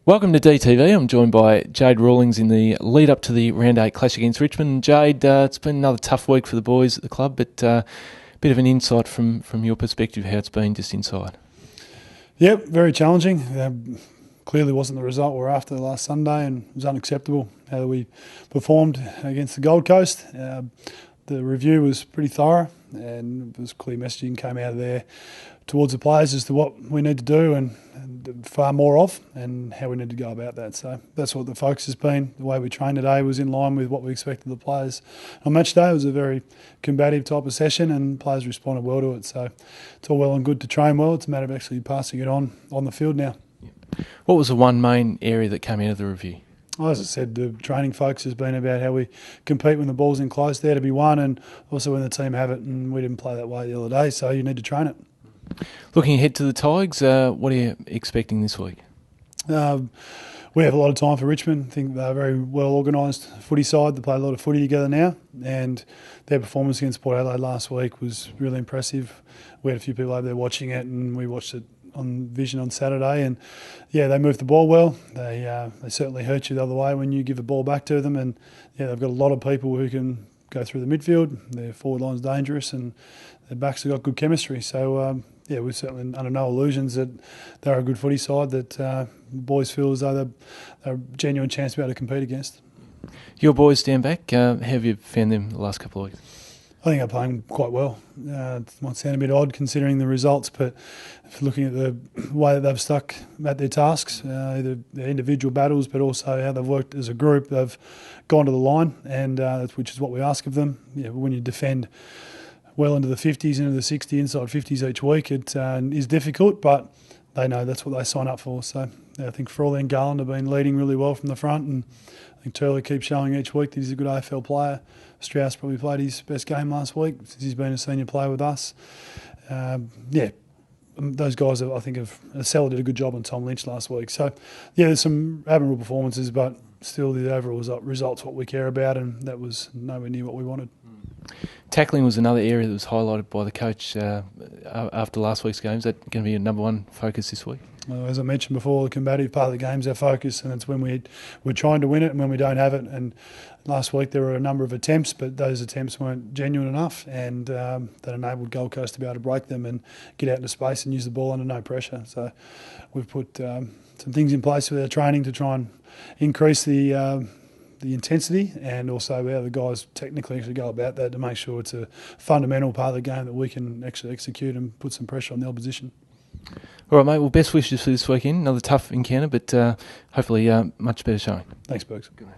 Welcome to DTV. I'm joined by Jade Rawlings in the lead up to the Round 8 clash against Richmond. Jade, it's been another tough week for the boys at the club, but a bit of an insight from your perspective, how it's been just inside. Yep, very challenging. Clearly wasn't the result we were after last Sunday, and it was unacceptable how we performed against the Gold Coast. The review was pretty thorough, and there was clear messaging came out of there towards the players as to what we need to do and far more of, and how we need to go about that. So that's what the focus has been. The way we trained today was in line with what we expected the players. On match day, it was a very combative type of session, and players responded well to it. So it's all well and good to train well. It's a matter of actually passing it on the field now. What was the one main area that came out of the review? Well, as I said, the training focus has been about how we compete when the ball's in close there to be won, and also when the team have it, and we didn't play that way the other day, so you need to train it. Looking ahead to the Tigers, what are you expecting this week? We have a lot of time for Richmond. I think they're a very well organised footy side. They play a lot of footy together now, and their performance against Port Adelaide last week was really impressive. We had a few people over there watching it, and we watched it on Vision on Saturday, and yeah, they moved the ball well. They certainly hurt you the other way when you give the ball back to them, and yeah, they've got a lot of people who can go through the midfield. Their forward line's dangerous, and their backs have got good chemistry. So yeah, we're certainly under no illusions that they're a good footy side that boys feel as though they're a genuine chance to be able to compete against. Your boys down back, how have you found them the last couple of weeks? I think they're playing quite well. It might sound a bit odd considering the results, but looking at the way that they've stuck at their tasks, their individual battles, but also how they've worked as a group, they've gone to the line, and which is what we ask of them. Yeah, when you defend well into the 50s, into the 60, inside 50s each week, it is difficult, but they know that's what they sign up for. So yeah, I think Frawley and Garland have been leading really well from the front, and I think Turley keeps showing each week that he's a good AFL player. Strauss probably played his best game last week since he's been a senior player with us. Yeah, those guys I think Sella did a good job on Tom Lynch last week. So yeah, there's some admirable performances, but still the overall result's what we care about, and that was nowhere near what we wanted. Tackling was another area that was highlighted by the coach after last week's game. Is that going to be a number one focus this week? Well, as I mentioned before, the combative part of the game is our focus, and it's when we're trying to win it and when we don't have it. And last week there were a number of attempts, but those attempts weren't genuine enough, and that enabled Gold Coast to be able to break them and get out into space and use the ball under no pressure. So we've put some things in place with our training to try and increase the intensity, and also how the guys technically actually go about that to make sure it's a fundamental part of the game that we can actually execute and put some pressure on the opposition. All right, mate. Well, best wishes for this weekend. Another tough encounter, but hopefully much better showing. Thanks, Bergs. Good, mate.